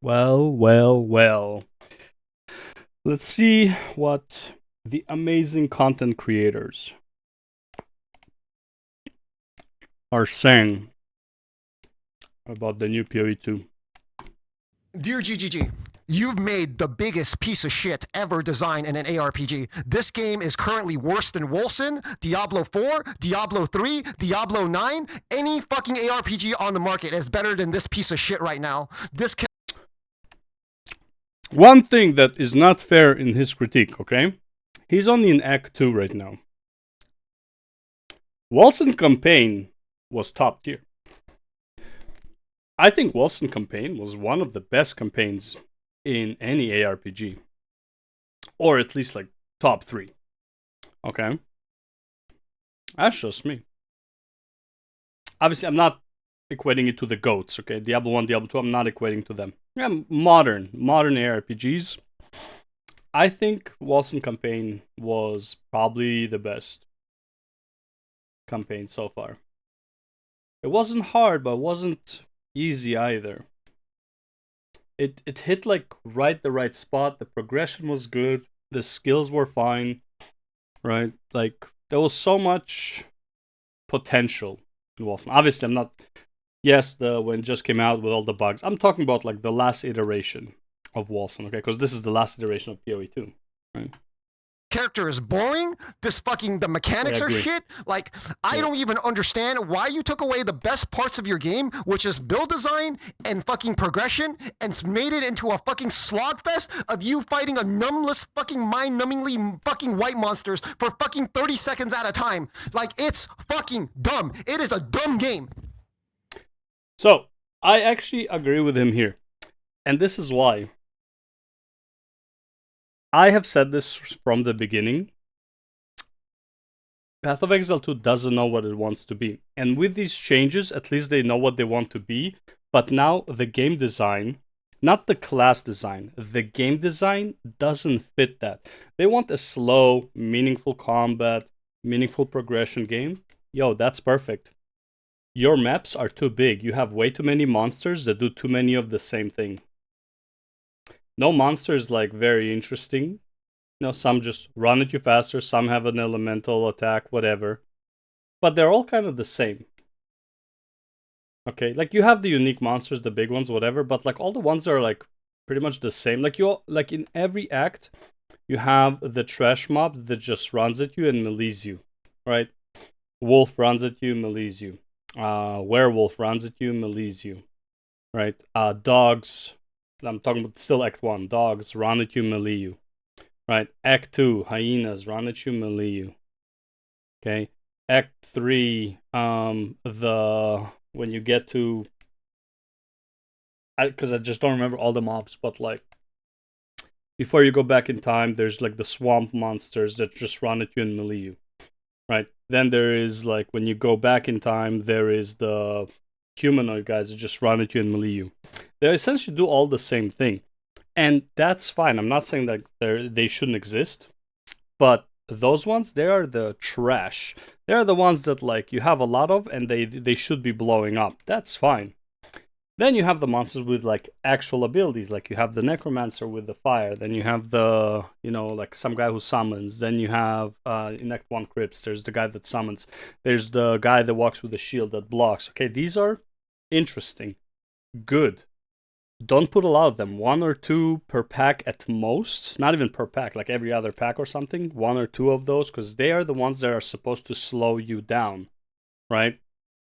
Well. Let's see what the amazing content creators are saying about the new PoE 2. Dear GGG, you've made the biggest piece of shit ever designed in an ARPG. This game is currently worse than Wolcen, Diablo 4, Diablo 3, Diablo 9. Any fucking ARPG on the market is better than this piece of shit right now. This One thing that is not fair in his critique, okay? He's only in Act 2 right now. Wolcen campaign was top tier. I think Wolcen campaign was one of the best campaigns in any ARPG. Or at least like top 3. Okay? That's just me. Obviously, I'm not equating it to the GOATs, okay? Diablo 1, Diablo 2, I'm not equating to them. Yeah, modern ARPGs. I think Wolcen campaign was probably the best campaign so far. It wasn't hard, but it wasn't easy either. It hit like the right spot. The progression was good. The skills were fine, right? Like there was so much potential in Wolcen. Obviously, I'm not. Yes, when it just came out with all the bugs. I'm talking about like the last iteration of Wolcen, okay? Because this is the last iteration of PoE 2, right? character is boring. The mechanics are shit. Like, I don't even understand why you took away the best parts of your game, which is build design and fucking progression, and made it into a fucking slogfest of you fighting a numbless fucking mind-numbingly fucking white monsters for fucking 30 seconds at a time. Like, it's fucking dumb. It is a dumb game. So, I actually agree with him here. And this is why. I have said this from the beginning. Path of Exile 2 doesn't know what it wants to be. And with these changes, at least they know what they want to be. But now the game design, not the class design, the game design doesn't fit that. They want a slow, meaningful combat, meaningful progression game. Yo, that's perfect. Your maps are too big. You have way too many monsters that do too many of the same thing. No monster is like very interesting. You know, some just run at you faster, some have an elemental attack, whatever. But they're all kind of the same. Okay, like you have the unique monsters, the big ones, whatever, but like all the ones are like pretty much the same. Like in every act, you have the trash mob that just runs at you and melees you, right? Wolf runs at you, melees you. Werewolf runs at you, melees you, right? Dogs. I'm talking about still Act 1. Dogs run at you, melee you. Right? Act 2, hyenas run at you, melee you. Okay? Act 3, when you get to... Because I just don't remember all the mobs, but like... Before you go back in time, there's like the swamp monsters that just run at you and melee you. Right? Then there is like, when you go back in time, there is the humanoid guys that just run at you and melee you. They essentially do all the same thing. And that's fine. I'm not saying that they shouldn't exist. But those ones, they are the trash. They are the ones that like you have a lot of and they should be blowing up. That's fine. Then you have the monsters with like actual abilities. Like you have the necromancer with the fire. Then you have the, like some guy who summons. Then you have in Act 1 Crypts, there's the guy that summons. There's the guy that walks with the shield that blocks. Okay, these are interesting. Good. Don't put a lot of them. 1 or 2 per pack at most. Not even per pack, like every other pack or something. 1 or 2 of those, because they are the ones that are supposed to slow you down, right?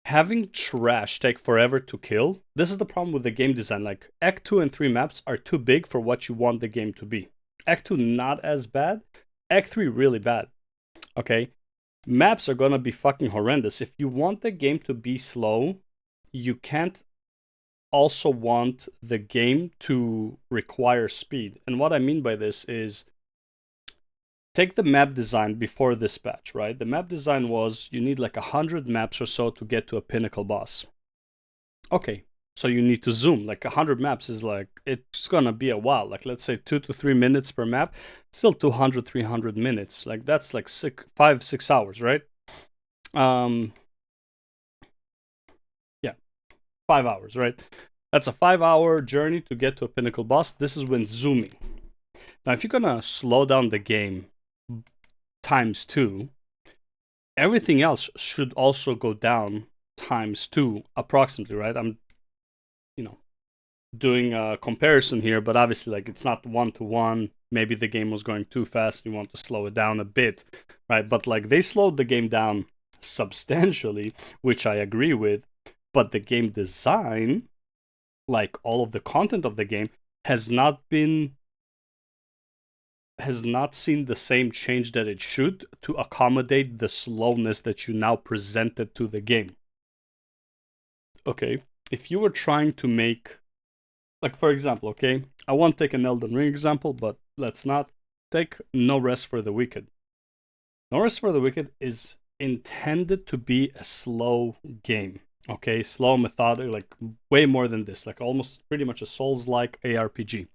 Having trash take forever to kill, this is the problem with the game design. Like, Act 2 and 3 maps are too big for what you want the game to be. Act 2, not as bad. Act 3, really bad. Okay? Maps are gonna be fucking horrendous. If you want the game to be slow, you can't also want the game to require speed. And what I mean by this is, take the map design before this patch, right? The map design was you need like 100 maps or so to get to a pinnacle boss. Okay, so you need to zoom. Like 100 maps is like, it's gonna be a while. Like let's say 2 to 3 minutes per map, still 200, 300 minutes. Like that's like 5-6 hours, right? Yeah, 5 hours, right? That's a 5-hour journey to get to a pinnacle boss. This is when zooming. Now, if you're gonna slow down the game times 2, everything else should also go down times 2, approximately, right? I'm, doing a comparison here, but obviously, like, it's not 1-to-1. Maybe the game was going too fast. You want to slow it down a bit, right? But like, they slowed the game down substantially, which I agree with. But the game design, like all of the content of the game, has not seen the same change that it should to accommodate the slowness that you now presented to the game. Okay, if you were trying to make, like, for example, okay, I won't take an Elden Ring example, but let's not take No Rest for the Wicked. No Rest for the Wicked is intended to be a slow game. Okay, slow, methodical, like way more than this, like almost pretty much a Souls-like ARPG.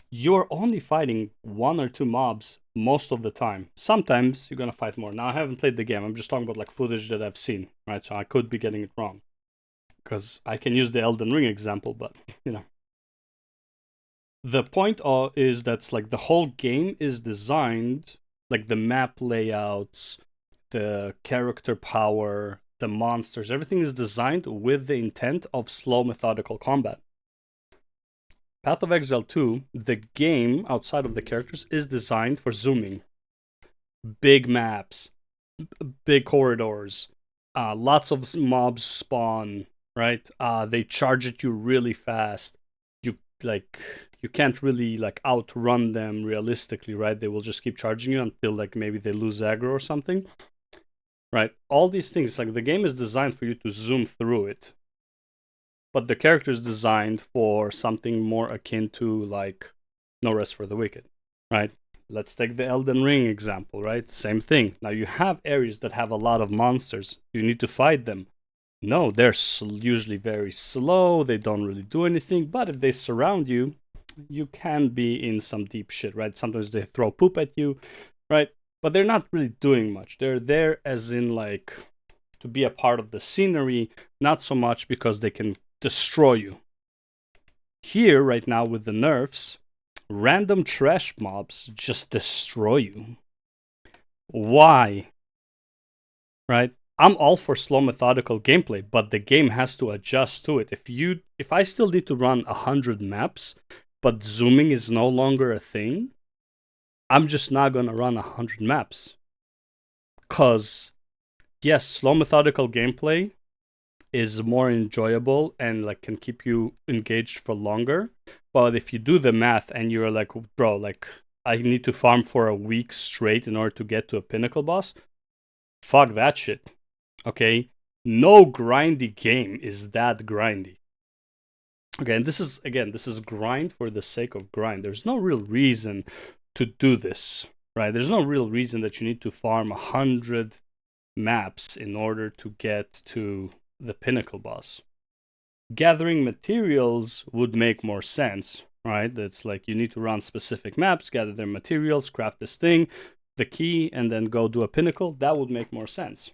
You're only fighting 1 or 2 mobs most of the time. Sometimes you're gonna fight more. Now, I haven't played the game. I'm just talking about like footage that I've seen, right? So I could be getting it wrong, because I can use the Elden Ring example, but the point is that's like the whole game is designed, like the map layouts, the character power, the monsters, everything is designed with the intent of slow, methodical combat. Path of Exile 2, the game outside of the characters is designed for zooming. Big maps, big corridors, lots of mobs spawn, right? They charge at you really fast. You can't really like outrun them realistically, right? They will just keep charging you until like maybe they lose aggro or something, right? All these things, like the game is designed for you to zoom through it, but the character is designed for something more akin to like No Rest for the Wicked, right? Let's take the Elden Ring example, right? Same thing. Now you have areas that have a lot of monsters. You need to fight them. No, they're usually very slow. They don't really do anything. But if they surround you, you can be in some deep shit, right? Sometimes they throw poop at you, right? But they're not really doing much. They're there as in like to be a part of the scenery, not so much because they can destroy you. Here, right now, with the nerfs, random trash mobs just destroy you. Why? Right? I'm all for slow, methodical gameplay, but the game has to adjust to it. If I still need to run 100 maps, but zooming is no longer a thing, I'm just not gonna run 100 maps. Cause yes, slow, methodical gameplay is more enjoyable and like can keep you engaged for longer. But if you do the math and you're like, bro, like I need to farm for a week straight in order to get to a pinnacle boss, fuck that shit. Okay? No grindy game is that grindy. Okay, and this is grind for the sake of grind. There's no real reason to do this, right? There's no real reason that you need to farm 100 maps in order to get to the pinnacle boss. Gathering materials would make more sense, right? It's like you need to run specific maps, gather their materials, craft this thing, the key, and then go do a pinnacle. That would make more sense,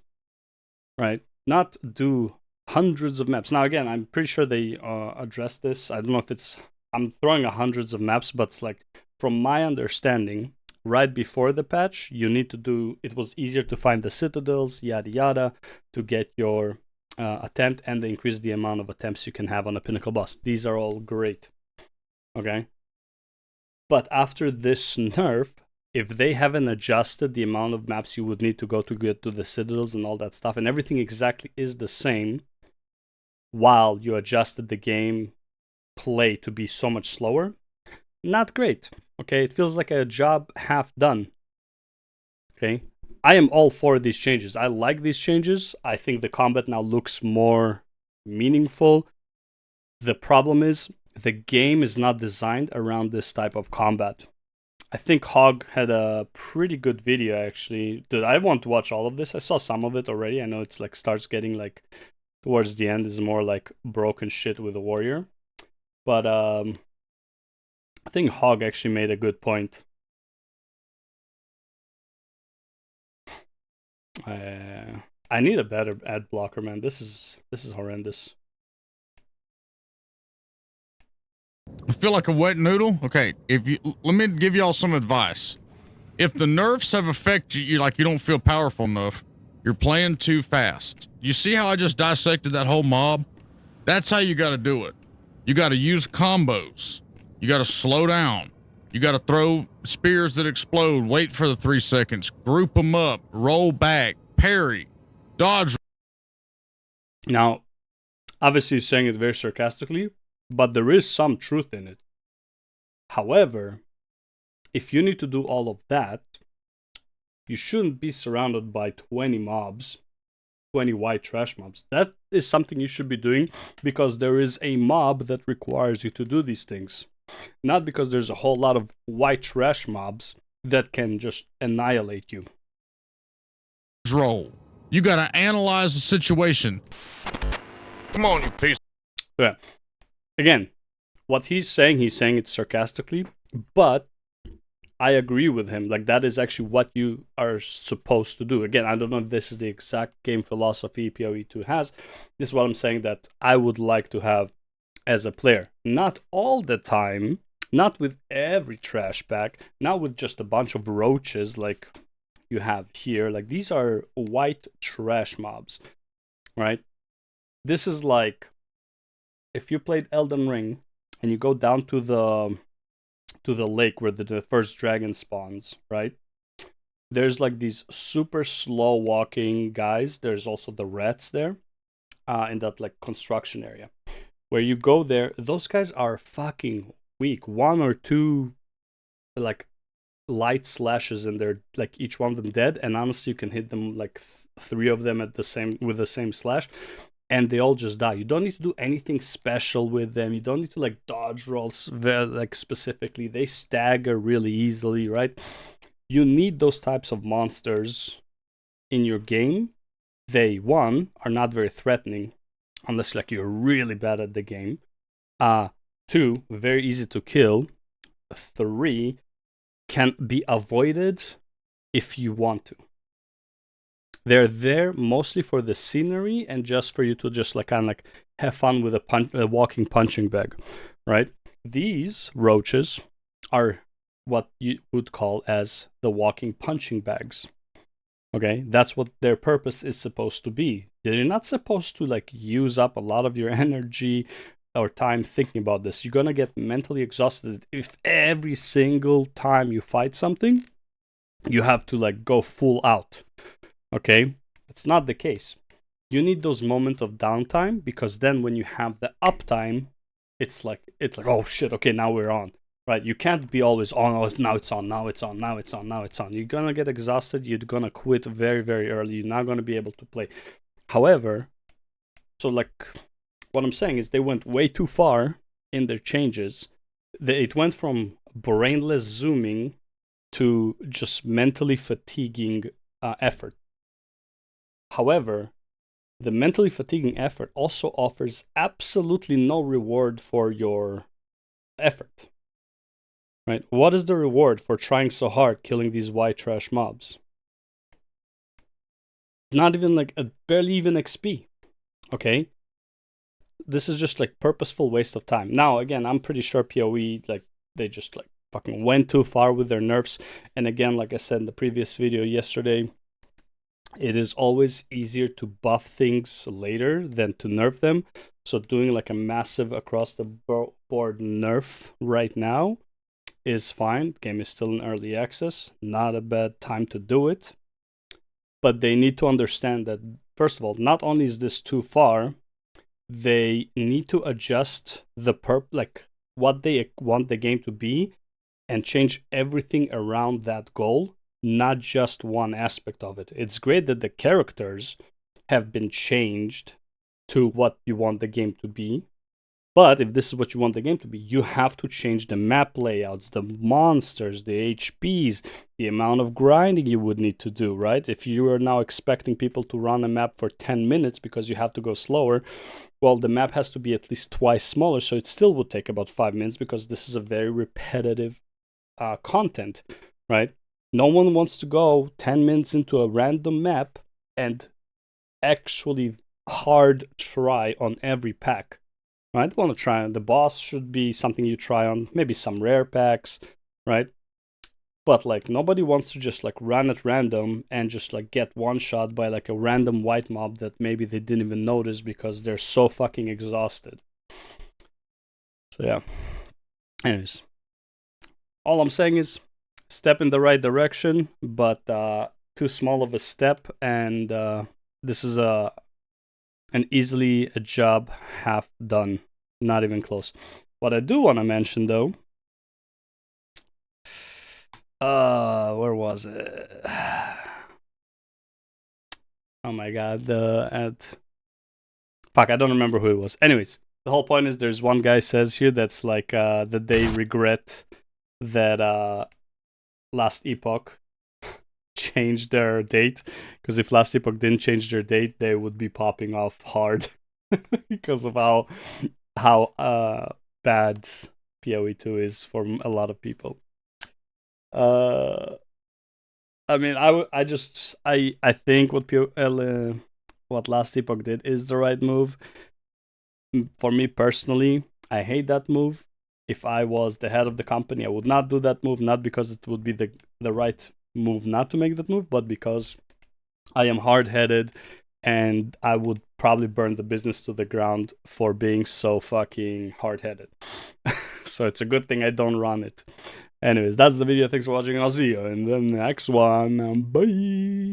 right? Not do hundreds of maps. Now, again, I'm pretty sure they addressed this. I don't know if it's, I'm throwing hundreds of maps, but it's like, from my understanding, right before the patch, you need to do, it was easier to find the citadels, yada yada, to get your attempt, and they increase the amount of attempts you can have on a pinnacle boss. These are all great. Okay? But after this nerf, if they haven't adjusted the amount of maps you would need to go to get to the citadels and all that stuff, and everything exactly is the same, while you adjusted the game play to be so much slower, not great. Okay, it feels like a job half done. Okay, I am all for these changes. I like these changes. I think the combat now looks more meaningful. The problem is the game is not designed around this type of combat. I think Hog had a pretty good video actually. Dude, I want to watch all of this. I saw some of it already. I know it's like starts getting like towards the end is more like broken shit with a warrior. But I think Hog actually made a good point. I need a better ad blocker, man. This is horrendous. I feel like a wet noodle. Okay, let me give y'all some advice. If the nerfs have affected you, like you don't feel powerful enough, you're playing too fast. You see how I just dissected that whole mob? That's how you got to do it. You got to use combos. You got to slow down. You got to throw spears that explode, wait for the 3 seconds, group them up, roll back, parry, dodge. Now, obviously, he's saying it very sarcastically, but there is some truth in it. However, if you need to do all of that, you shouldn't be surrounded by 20 mobs, 20 white trash mobs. That is something you should be doing because there is a mob that requires you to do these things. Not because there's a whole lot of white trash mobs that can just annihilate you. Roll. You gotta analyze the situation. Come on, you piece. Yeah. Again, what he's saying it sarcastically, but I agree with him. Like, that is actually what you are supposed to do. Again, I don't know if this is the exact game philosophy PoE 2 has. This is what I'm saying that I would like to have as a player. Not all the time, not with every trash pack, not with just a bunch of roaches like you have here. Like, these are white trash mobs, right? This is like if you played Elden Ring and you go down to the lake where the first dragon spawns, right? There's like these super slow walking guys. There's also the rats there in that like construction area. Where you go there, those guys are fucking weak. One or two like light slashes and they're like each one of them dead. And honestly, you can hit them like three of them with the same slash, and they all just die. You don't need to do anything special with them. You don't need to like dodge rolls like specifically. They stagger really easily, right? You need those types of monsters in your game. They, one, are not very threatening unless like you're really bad at the game. Two, very easy to kill. Three, can be avoided if you want to. They're there mostly for the scenery and just for you to just like kind of like have fun with a walking punching bag, right? These roaches are what you would call as the walking punching bags. Okay, that's what their purpose is supposed to be. You're not supposed to like use up a lot of your energy or time thinking about this. You're gonna get mentally exhausted if every single time you fight something, you have to like go full out. Okay, it's not the case. You need those moments of downtime because then when you have the uptime, it's like oh shit, okay, now we're on. Right, you can't be always on. Oh, now it's on. Now it's on. Now it's on. Now it's on. You're gonna get exhausted. You're gonna quit very, very early. You're not gonna be able to play. However, so like, what I'm saying is they went way too far in their changes. It went from brainless zooming to just mentally fatiguing effort. However, the mentally fatiguing effort also offers absolutely no reward for your effort. Right? What is the reward for trying so hard killing these white trash mobs? Not even like barely even XP. Okay? This is just like purposeful waste of time. Now, again, I'm pretty sure PoE, like, they just like fucking went too far with their nerfs. And again, like I said in the previous video yesterday, it is always easier to buff things later than to nerf them. So doing like a massive across the board nerf right now is fine. Game is still in early access. Not a bad time to do it. But they need to understand that, first of all, not only is this too far, they need to adjust the like what they want the game to be and change everything around that goal, not just one aspect of it. It's great that the characters have been changed to what you want the game to be. But if this is what you want the game to be, you have to change the map layouts, the monsters, the HPs, the amount of grinding you would need to do, right? If you are now expecting people to run a map for 10 minutes because you have to go slower, well, the map has to be at least twice smaller, so it still would take about 5 minutes because this is a very repetitive content, right? No one wants to go 10 minutes into a random map and actually hard try on every pack. right? Want to try on the boss should be something you try on, maybe some rare packs, right? But like nobody wants to just like run at random and just like get one shot by like a random white mob that maybe they didn't even notice because they're so fucking exhausted. So yeah. Anyways, all I'm saying is step in the right direction, but too small of a step, and this is an easily a job half done, not even close. What I do want to mention though, where was it? Oh my god, fuck, I don't remember who it was. Anyways, the whole point is there's one guy says here that's like that they regret that Last Epoch changed their date, because if Last Epoch didn't change their date, they would be popping off hard because of how bad PoE2 is for a lot of people. I mean, I think what Last Epoch did is the right move. For me personally, I hate that move. If I was the head of the company, I would not do that move, not because it would be the right move not to make that move, but because I am hard-headed and I would probably burn the business to the ground for being so fucking hard-headed. So it's a good thing I don't run it. Anyways, that's the video. Thanks for watching. I'll see you in the next one. Bye.